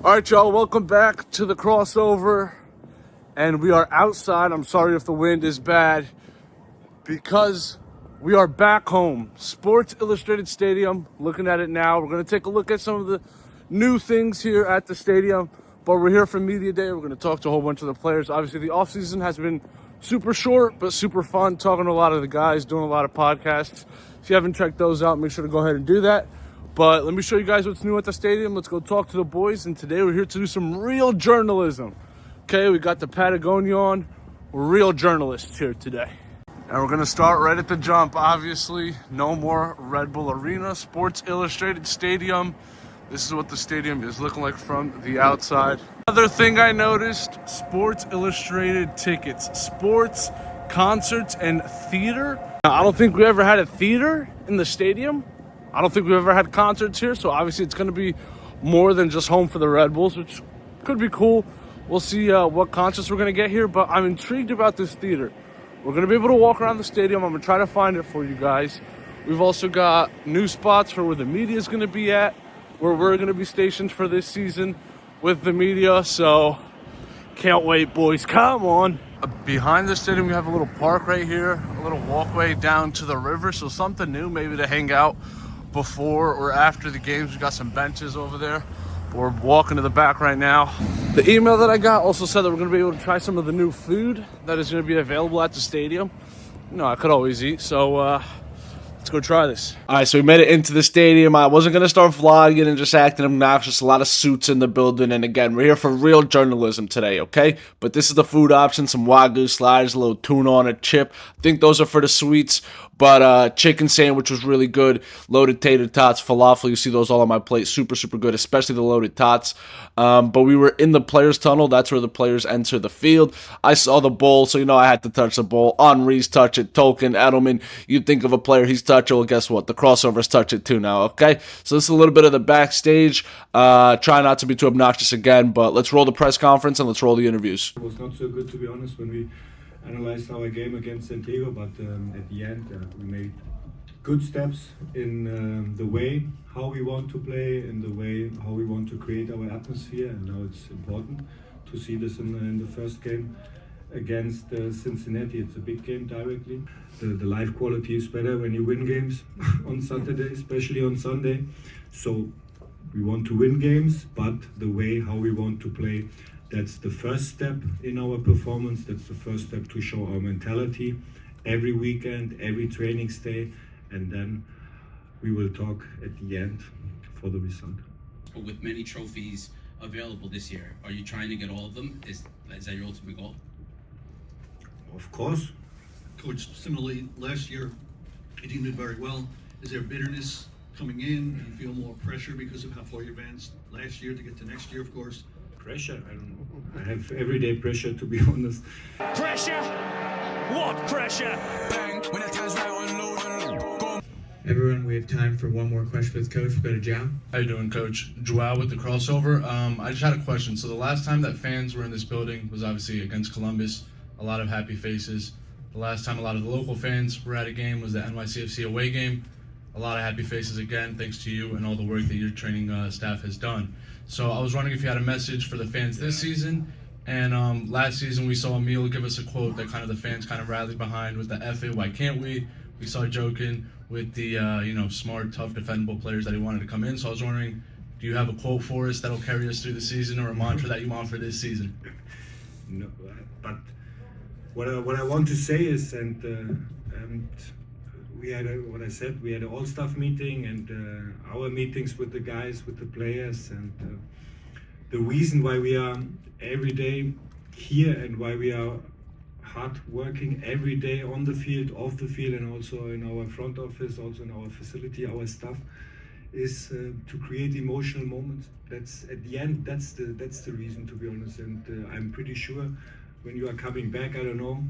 All right, y'all, welcome back to the crossover. And we are outside. I'm sorry if the wind is bad because we are back home. Sports Illustrated Stadium, looking at it now. We're going to take a look at some of the new things here at the stadium. But we're here for Media Day. We're going to talk to a whole bunch of the players. Obviously, the offseason has been super short, but super fun. Talking to a lot of the guys, doing a lot of podcasts. If you haven't checked those out, make sure to go ahead and do that. But let me show you guys what's new at the stadium. Let's go talk to the boys. And today we're here to do some real journalism. Okay, we got the Patagonia on. We're real journalists here today. And we're going to start right at the jump, obviously. No more Red Bull Arena. Sports Illustrated Stadium. This is what the stadium is looking like from the outside. Another thing I noticed, Sports Illustrated tickets. Sports, concerts, and theater. Now, I don't think we ever had a theater in the stadium. I don't think we've ever had concerts here, so obviously it's going to be more than just home for the Red Bulls, which could be cool. We'll see what concerts we're going to get here, but I'm intrigued about this theater. We're going to be able to walk around the stadium. I'm going to try to find it for you guys. We've also got new spots for where the media is going to be at, where we're going to be stationed for this season with the media, so can't wait, boys. Come on. Behind the stadium, we have a little park right here, a little walkway down to the river, so something new maybe to hang out before or after the games. We got some benches over there. We're walking to the back right now. The email that I got also said that we're going to be able to try some of the new food that is going to be available at the stadium. You know, I could always eat, so let's go try this. All right, so we made it into the stadium. I wasn't going to start vlogging and just acting obnoxious. A lot of suits in the building. And again, we're here for real journalism today, okay? But this is the food option. Some Wagyu sliders, a little tuna on a chip. I think those are for the sweets. But chicken sandwich was really good. Loaded tater tots, falafel. You see those all on my plate. Super, super good, especially the loaded tots. But we were in the players' tunnel. That's where the players enter the field. I saw the bowl, so you know I had to touch the bowl. Henry's touch it. Tolkien, Edelman. You think of a player, he's touch it. Well, guess what? The crossovers touch it too now, okay? So this is a little bit of the backstage. Try not to be too obnoxious again, but let's roll the press conference and let's roll the interviews. It was not so good, to be honest, when we analyzed our game against Santiago, but at the end we made good steps in the way how we want to play, in the way how we want to create our atmosphere, and now it's important to see this in the first game against Cincinnati. It's a big game directly. The live quality is better when you win games on Saturday, especially on Sunday. So we want to win games, but the way how we want to play, that's the first step in our performance. That's the first step to show our mentality every weekend, every training day, and then we will talk at the end for the result. With many trophies available this year, are you trying to get all of them? Is that your ultimate goal? Of course. Coach, similarly, last year, your team did very well. Is there bitterness coming in? Do you feel more pressure because of how far you advanced last year to get to next year, of course? Pressure? I don't know. I have everyday pressure, to be honest. Pressure? What pressure? Everyone, we have time for one more question with Coach. We'll go to Joe. How you doing, Coach? Joao with the crossover. I just had a question. So the last time that fans were in this building was obviously against Columbus. A lot of happy faces. The last time a lot of the local fans were at a game was the NYCFC away game. A lot of happy faces again, thanks to you and all the work that your training staff has done. So I was wondering if you had a message for the fans this season. And last season we saw Emil give us a quote that kind of the fans kind of rallied behind with the F it, why can't we? We saw joking with the smart, tough, defendable players that he wanted to come in. So I was wondering, do you have a quote for us that'll carry us through the season, or a mantra that you want for this season? No, but what I want to say is, and we had what I said, we had an all-staff meeting and our meetings with the guys, with the players, and the reason why we are every day here and why we are hard working every day on the field, off the field, and also in our front office, also in our facility, our staff, is to create emotional moments. That's at the end. That's the reason, to be honest. And I'm pretty sure when you are coming back, I don't know,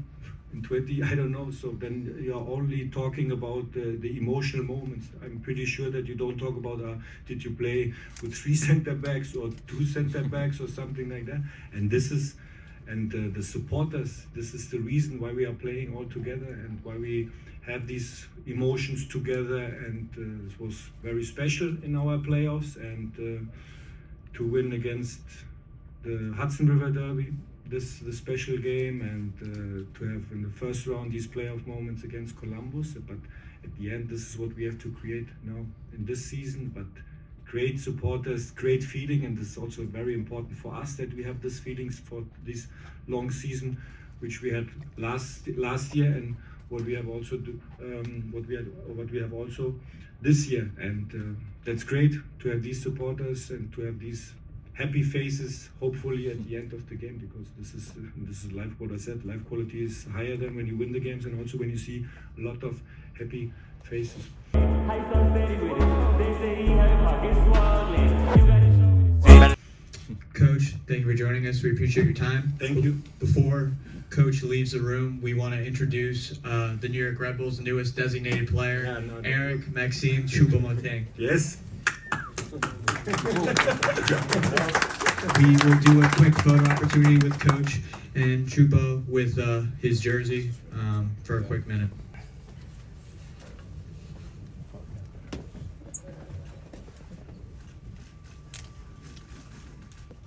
in 20, I don't know. So then you are only talking about the emotional moments. I'm pretty sure that you don't talk about did you play with 3 center backs or 2 center backs or something like that. And this is. And the supporters, this is the reason why we are playing all together and why we have these emotions together. And it was very special in our playoffs. And to win against the Hudson River Derby, this special game, and to have in the first round these playoff moments against Columbus. But at the end, this is what we have to create now in this season. But great supporters, great feeling, and this is also very important for us that we have these feelings for this long season, which we had last year, and what we have also what we have also this year. And that's great to have these supporters and to have these happy faces, hopefully at the end of the game, because this is life. What I said, life quality is higher than when you win the games, and also when you see a lot of happy faces. Coach, thank you for joining us. We appreciate your time. Thank you. Before Coach leaves the room, we want to introduce the New York Red Bulls' newest designated player, Eric Maxime Chupo Moting. Yes. We will do a quick photo opportunity with Coach and Chupo with his jersey for a quick minute.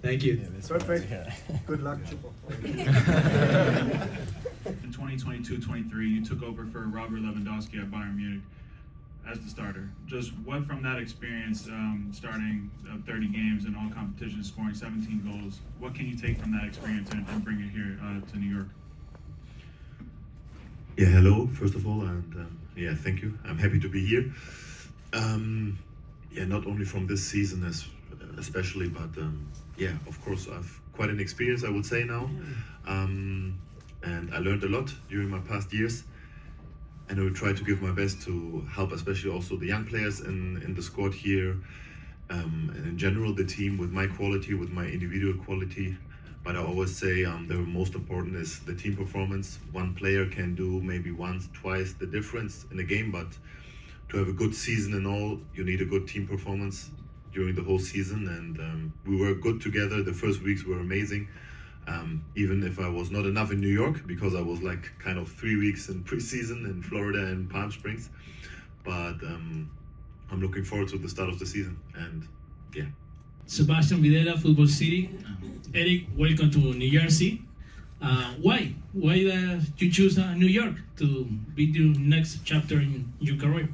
Thank you. Perfect. Good luck, Chupo. In 2022-23, you took over for Robert Lewandowski at Bayern Munich as the starter. Just what from that experience, starting 30 games in all competitions, scoring 17 goals, what can you take from that experience and bring it here to New York? Yeah, hello, first of all, and yeah, thank you. I'm happy to be here. Yeah, not only from this season especially, but yeah, of course, I've quite an experience, I would say now. And I learned a lot during my past years. And I will try to give my best to help, especially also the young players in the squad here, and in general the team with my quality, with my individual quality. But I always say the most important is the team performance. One player can do maybe once, twice the difference in a game, but to have a good season and all, you need a good team performance during the whole season. And we were good together. The first weeks were amazing. Even if I was not enough in New York, because I was like kind of 3 weeks in preseason in Florida and Palm Springs. But I'm looking forward to the start of the season, and yeah. Sebastian Videla, Football City. Eric, welcome to New Jersey. Why did you choose New York to be your next chapter in your career?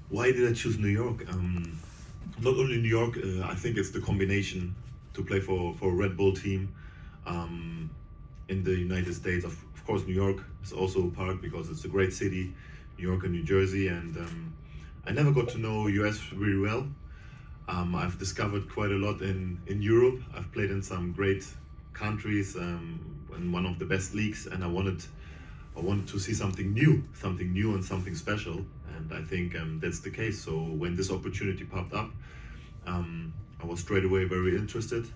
Why did I choose New York? Not only New York, I think it's the combination to play for a Red Bull team in the United States. Of course, New York is also a part because it's a great city, New York and New Jersey. And I never got to know US really well. I've discovered quite a lot in Europe. I've played in some great countries in one of the best leagues, and I wanted to see something new and something special. And I think that's the case. So when this opportunity popped up, I was straight away very interested,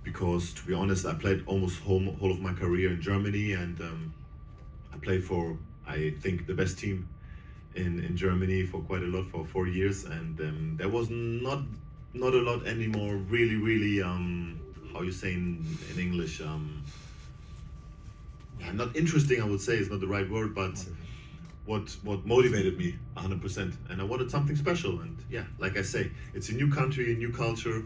because to be honest, I played almost whole of my career in Germany, and I played for, I think, the best team in Germany for quite a lot, for 4 years, and there was not a lot anymore really how you say in English, yeah, not interesting, I would say, is not the right word, but what motivated me 100%, and I wanted something special. And yeah, like I say, it's a new country, a new culture,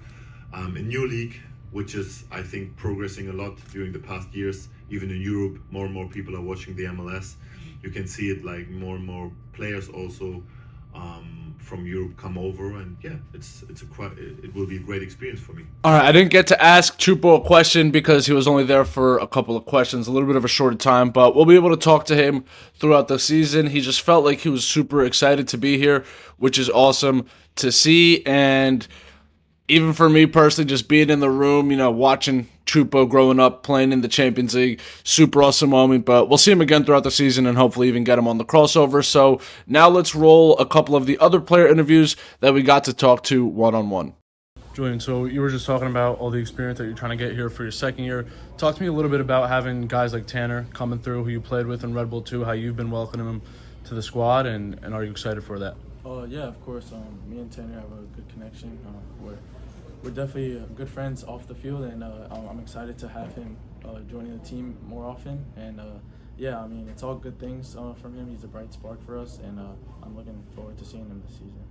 a new league, which is, I think, progressing a lot during the past years. Even in Europe, more and more people are watching the MLS. You can see it, like more and more players also from Europe come over, and yeah, it will be a great experience for me. All right, I didn't get to ask Chupo a question because he was only there for a couple of questions, a little bit of a shorter time, but we'll be able to talk to him throughout the season. He just felt like he was super excited to be here, which is awesome to see. And even for me personally, just being in the room, watching Chupo growing up, playing in the Champions League, super awesome moment. But we'll see him again throughout the season and hopefully even get him on the crossover. So now let's roll a couple of the other player interviews that we got to talk to one-on-one. Julian, so you were just talking about all the experience that you're trying to get here for your second year. Talk to me a little bit about having guys like Tanner coming through, who you played with in Red Bull 2, how you've been welcoming him to the squad, and are you excited for that? Yeah, of course. Me and Tanner have a good connection. We're definitely good friends off the field, and I'm excited to have him joining the team more often. And yeah, I mean, it's all good things from him. He's a bright spark for us, and I'm looking forward to seeing him this season.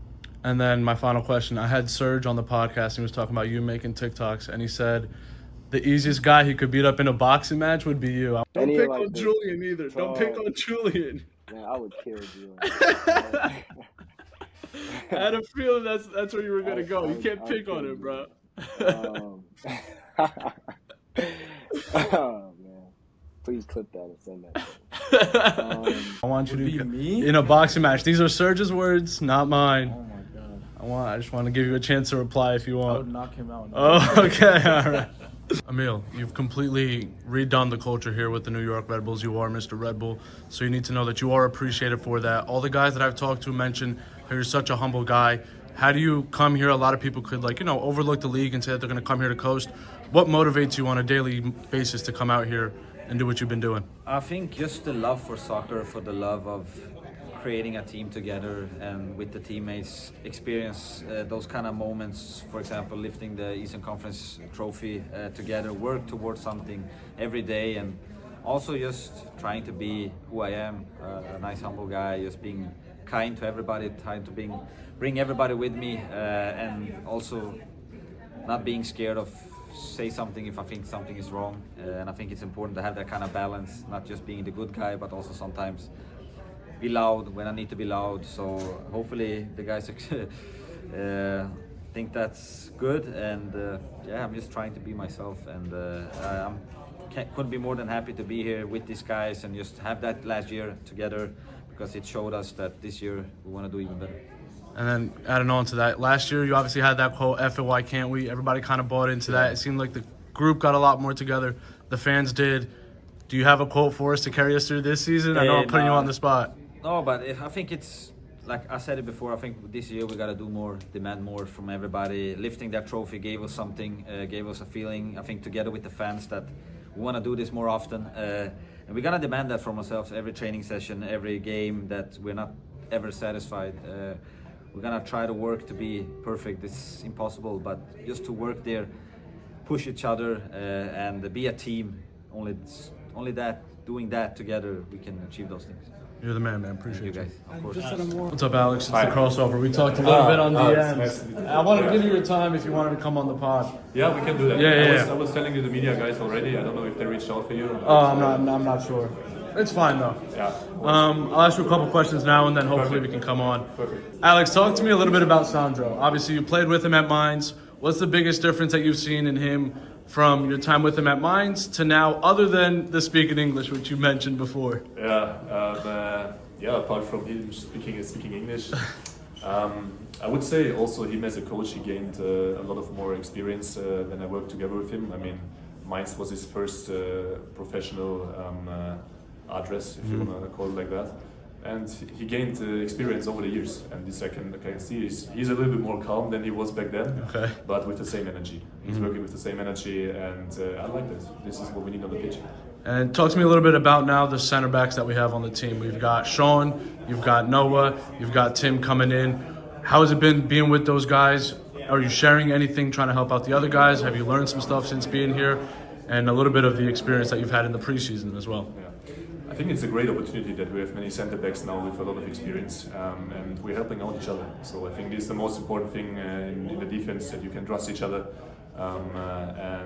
And then my final question, I had Serge on the podcast and he was talking about you making TikToks, and he said the easiest guy he could beat up in a boxing match would be you. Don't pick on Julian either. Don't pick on Julian. Man, I would kill Julian. I had a feeling that's where you were gonna go. You can't pick on him, bro. Oh man, please clip that and send that. I want you to be me in a boxing match. These are Serge's words, not mine. Oh my god. I just want to give you a chance to reply if you want. I would knock him out. Oh, okay, all right. Emil, you've completely redone the culture here with the New York Red Bulls. You are Mr. Red Bull, so you need to know that you are appreciated for that. All the guys that I've talked to mention how you're such a humble guy. How do you come here? A lot of people could overlook the league and say that they're going to come here to coast. What motivates you on a daily basis to come out here and do what you've been doing? I think just the love for soccer, for the love of creating a team together and with the teammates, experience those kind of moments. For example, lifting the Eastern Conference trophy together, work towards something every day, and also just trying to be who I am, a nice, humble guy, just being kind to everybody, trying to bring everybody with me, and also not being scared of say something if I think something is wrong. And I think it's important to have that kind of balance, not just being the good guy, but also sometimes be loud when I need to be loud. So hopefully the guys think that's good, and I'm just trying to be myself, and couldn't be more than happy to be here with these guys and just have that last year together, because it showed us that this year we want to do even better. And then adding on to that, last year you obviously had that quote, F it, why can't we? Everybody kind of bought into that. It seemed like the group got a lot more together. The fans did. Do you have a quote for us to carry us through this season? I know I'm putting you on the spot. No, but I think it's, like I said it before, I think this year we got to do more, demand more from everybody. Lifting that trophy gave us something, gave us a feeling, I think, together with the fans, that we want to do this more often. And we're going to demand that from ourselves every training session, every game, that we're not ever satisfied. We're going to try to work to be perfect. It's impossible, but just to work there, push each other, and be a team. Only that, doing that together, we can achieve those things. You're the man, man. Appreciate you guys. Of course. What's up, Alex? It's the crossover. We talked a little bit on DMs. I wanted to give you your time if you wanted to come on the pod. Yeah, we can do that. Yeah. I was telling you the media guys already. I don't know if they reached out for you. I'm not sure. It's fine though. Yeah. I'll ask you a couple questions now, and then hopefully we can come on. Perfect. Alex, talk to me a little bit about Sandro. Obviously, you played with him at Mainz. What's the biggest difference that you've seen in him from your time with him at Mainz to now, other than the speaking English, which you mentioned before? Apart from him speaking English, I would say also him as a coach, he gained a lot of more experience when I worked together with him. I mean, Mainz was his first professional address, if you want to call it like that. And he gained experience over the years, and this I can see he's a little bit more calm than he was back then, but with the same energy. He's working with the same energy, and I like that. This is what we need on the pitch. And talk to me a little bit about now the center backs that we have on the team. We've got Sean, you've got Noah, you've got Tim coming in. How has it been being with those guys? Are you sharing anything, trying to help out the other guys? Have you learned some stuff since being here? And a little bit of the experience that you've had in the preseason as well. Yeah. I think it's a great opportunity that we have many center backs now with a lot of experience, and we're helping out each other. So I think this is the most important thing in the defense, that you can trust each other. I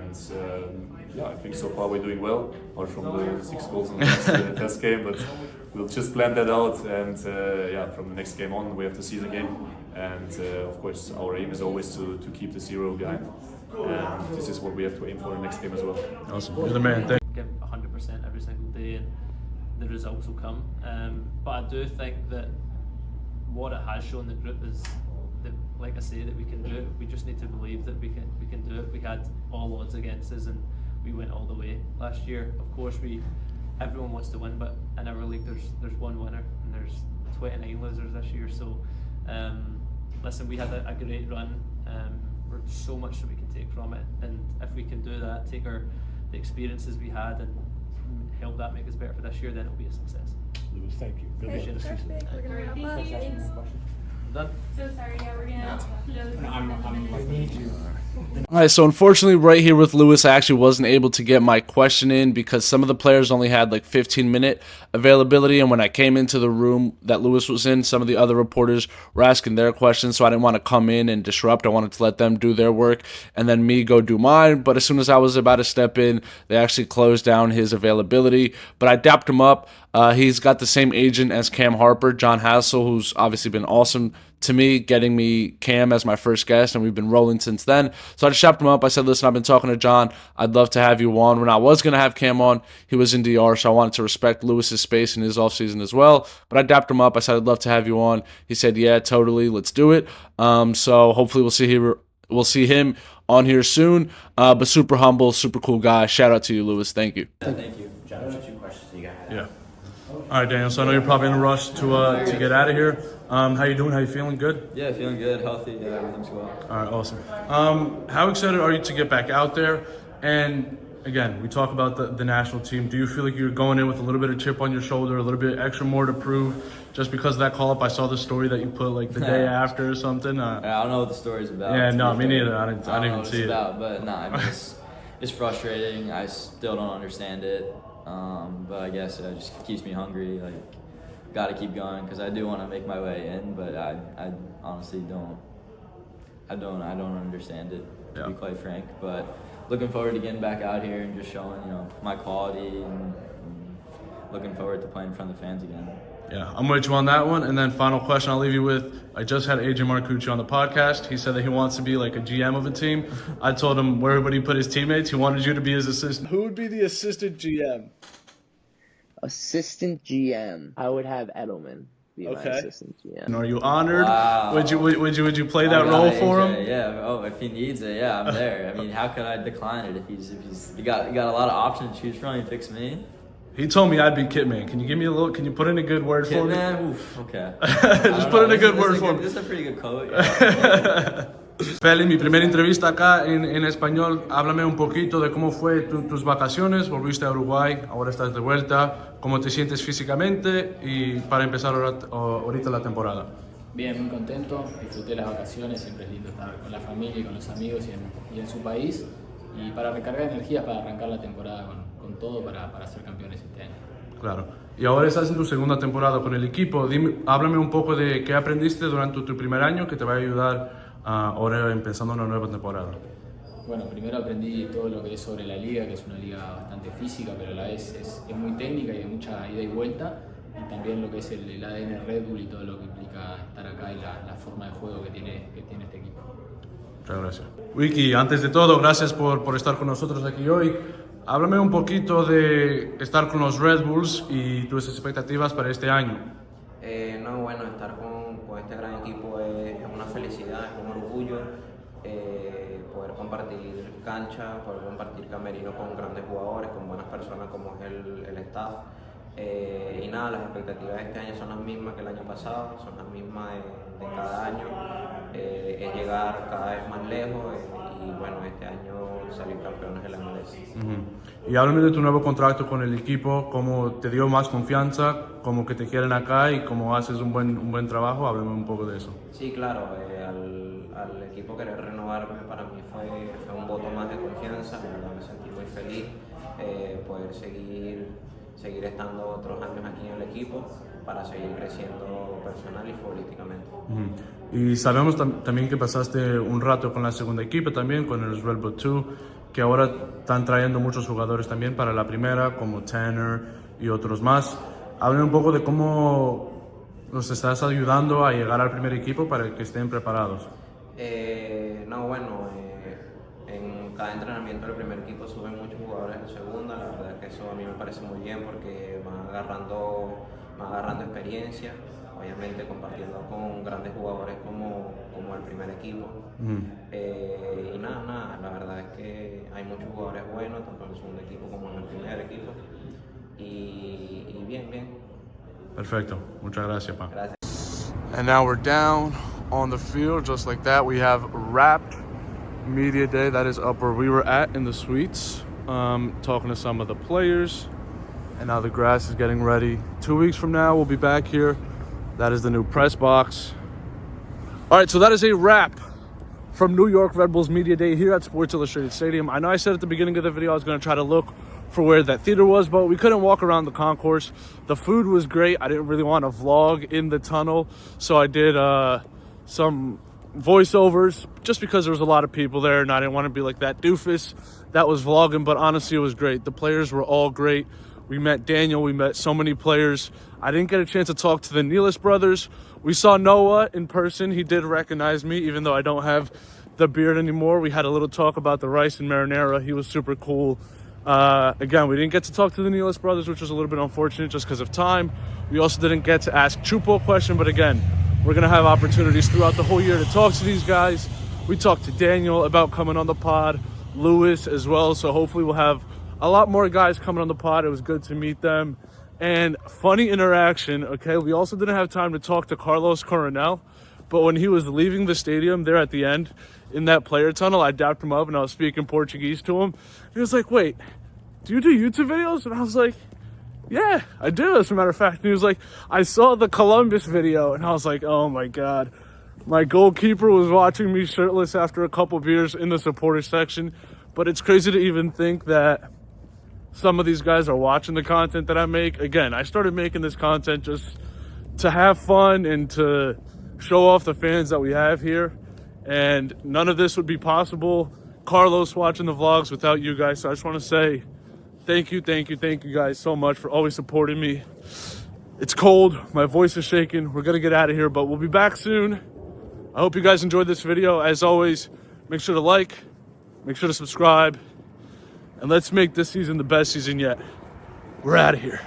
think so far we're doing well, apart from the 6 goals in the last game, but we'll just plan that out, and from the next game on we have the season game, and of course our aim is always to keep the 0 behind, and this is what we have to aim for the next game as well. Awesome, you're the man. Thank you. Give 100% every single day, and the results will come, but I do think that what it has shown the group is that, like I say, that we can do it. We just need to believe that we can do it. We had all odds against us and we went all the way last year. Of course, everyone wants to win, but in our league there's one winner and there's 29 losers this year. So listen, we had a great run. There's so much that we can take from it, and if we can do that, take the experiences we had and help that make us better for this year, then it'll be a success. Lewis, thank you. Appreciate it. Perfect. We're gonna wrap up. Thanks. Done. So sorry. Yeah, we're gonna. I need you. All right, so unfortunately right here with Lewis, I actually wasn't able to get my question in because some of the players only had like 15-minute availability, and when I came into the room that Lewis was in, some of the other reporters were asking their questions, so I didn't want to come in and disrupt. I wanted to let them do their work and then me go do mine, but as soon as I was about to step in, they actually closed down his availability, but I dapped him up. He's got the same agent as Cam Harper, John Hassel, who's obviously been awesome to me, getting me Cam as my first guest, and we've been rolling since then. So I just chopped him up. I said, listen, I've been talking to John. I'd love to have you on. When I was going to have Cam on, he was in DR, so I wanted to respect Lewis's space in his offseason as well. But I dapped him up. I said, I'd love to have you on. He said, yeah, totally. Let's do it. So hopefully we'll see him on here soon. But super humble, super cool guy. Shout out to you, Lewis. Thank you. Thank you. John, just 2 questions you got. Yeah. All right, Daniel. So I know you're probably in a rush to get out of here. How you doing? How you feeling? Good? Yeah, feeling good, healthy. Yeah, everything's well. All right, awesome. How excited are you to get back out there? And again, we talk about the national team. Do you feel like you're going in with a little bit of chip on your shoulder, a little bit extra more to prove, just because of that call-up? I saw the story that you put like the day after or something. I don't know what the story's about. Yeah, no, me neither. I didn't even see it. But no, I mean, it's frustrating. I still don't understand it. But I guess it just keeps me hungry. Like, got to keep going because I do want to make my way in, but I honestly don't. I don't understand it, to be quite frank. But looking forward to getting back out here and just showing, my quality and looking forward to playing in front of the fans again. Yeah, I'm with you on that one. And then final question I'll leave you with. I just had AJ Marcucci on the podcast. He said that he wants to be like a GM of a team. I told him where would he put his teammates. He wanted you to be his assistant. Who would be the assistant GM? Assistant GM. I would have Edelman be my assistant GM. And are you honored? Wow. Would you play that role for him? Yeah. Oh, if he needs it, yeah, I'm there. I mean, how could I decline it if he's you got a lot of options to choose from? He picks me. He told me I'd be Kitman. Can you give me a little? Can you put in a good word for me? Kitman? Oof, okay. Just put in a good word for me. This is a pretty good quote. Yeah. Feli, mi primera entrevista acá en español. Háblame un poquito de cómo fue tus vacaciones. Volviste a Uruguay, ahora estás de vuelta. ¿Cómo te sientes físicamente? Y para empezar ahorita la temporada. Bien, muy contento. Disfruté las vacaciones. Siempre es lindo estar con la familia y con los amigos y en su país. Y para recargar energías para arrancar la temporada con todo para ser campeones este año. Claro. Y ahora estás en tu segunda temporada con el equipo. Háblame un poco de qué aprendiste durante tu primer año que te va a ayudar ahora empezando una nueva temporada. Bueno, primero aprendí todo lo que es sobre la liga, que es una liga bastante física, pero a la vez es muy técnica y de mucha ida y vuelta. Y también lo que es el ADN Red Bull y todo lo que implica estar acá y la forma de juego que tiene este equipo. Muchas gracias. Wiki, antes de todo, gracias por estar con nosotros aquí hoy. Háblame un poquito de estar con los Red Bulls y tus expectativas para este año. No, bueno, estar con este gran equipo es una felicidad, es un orgullo. Poder compartir cancha, poder compartir camerino con grandes jugadores, con buenas personas como es el staff. Y nada, las expectativas de este año son las mismas que el año pasado, son las mismas de cada año. Es llegar cada vez más lejos y bueno, este año salir campeones de la MLS. Y háblame de tu nuevo contrato con el equipo, cómo te dio más confianza, cómo que te quieren acá y cómo haces un buen trabajo. Háblame un poco de eso. Sí, claro, al equipo querer renovarme para mí fue un voto más de confianza. La verdad me sentí muy feliz poder seguir estando otros años aquí en el equipo para seguir creciendo personal y futbolísticamente. Y sabemos también que pasaste un rato con la segunda equipo también, con el Red Bull 2, que ahora están trayendo muchos jugadores también para la primera, como Tanner y otros más. Háblame un poco de cómo los estás ayudando a llegar al primer equipo para que estén preparados. No, bueno, en cada entrenamiento del primer equipo suben muchos jugadores de segunda. La verdad es que eso a mí me parece muy bien porque van agarrando experiencia, obviamente compartiendo con grandes jugadores como el primer equipo. Y nada, la verdad es que hay muchos jugadores buenos, tanto en el segundo equipo como en el primer equipo. Y bien. Perfecto, muchas gracias, pa. Gracias. And now we're down on the field, just like that. We have wrapped Media Day. That is up where we were at in the suites, talking to some of the players. And now the grass is getting ready. 2 weeks from now, we'll be back here. That is the new press box. All right, so that is a wrap from New York Red Bulls Media Day here at Sports Illustrated Stadium. I know I said at the beginning of the video I was going to try to look for where that theater was, but we couldn't walk around the concourse. The food was great. I didn't really want to vlog in the tunnel, so I did some voiceovers just because there was a lot of people there and I didn't want to be like that doofus that was vlogging. But honestly, it was great. The players were all great. We met Daniel. We met so many players. I didn't get a chance to talk to the Nealis brothers. We saw Noah in person. He did recognize me, even though I don't have the beard anymore. We had a little talk about the rice and marinara. He was super cool. Again, we didn't get to talk to the Nealis brothers, which was a little bit unfortunate just because of time. We also didn't get to ask Chupo a question, but again, we're going to have opportunities throughout the whole year to talk to these guys. We talked to Daniel about coming on the pod, Lewis as well, so hopefully we'll have a lot more guys coming on the pod. It was good to meet them. And funny interaction, okay? We also didn't have time to talk to Carlos Coronel, but when he was leaving the stadium there at the end in that player tunnel, I dapped him up and I was speaking Portuguese to him. He was like, wait, do you do YouTube videos? And I was like, yeah, I do, as a matter of fact. And he was like, I saw the Columbus video. And I was like, oh my God. My goalkeeper was watching me shirtless after a couple beers in the supporter section. But it's crazy to even think that some of these guys are watching the content that I make. Again, I started making this content just to have fun and to show off the fans that we have here. And none of this would be possible, Carlos watching the vlogs, without you guys. So I just want to say thank you guys so much for always supporting me. It's cold, my voice is shaking. We're gonna get out of here, but we'll be back soon. I hope you guys enjoyed this video. As always, make sure to like, make sure to subscribe, and let's make this season the best season yet. We're out of here.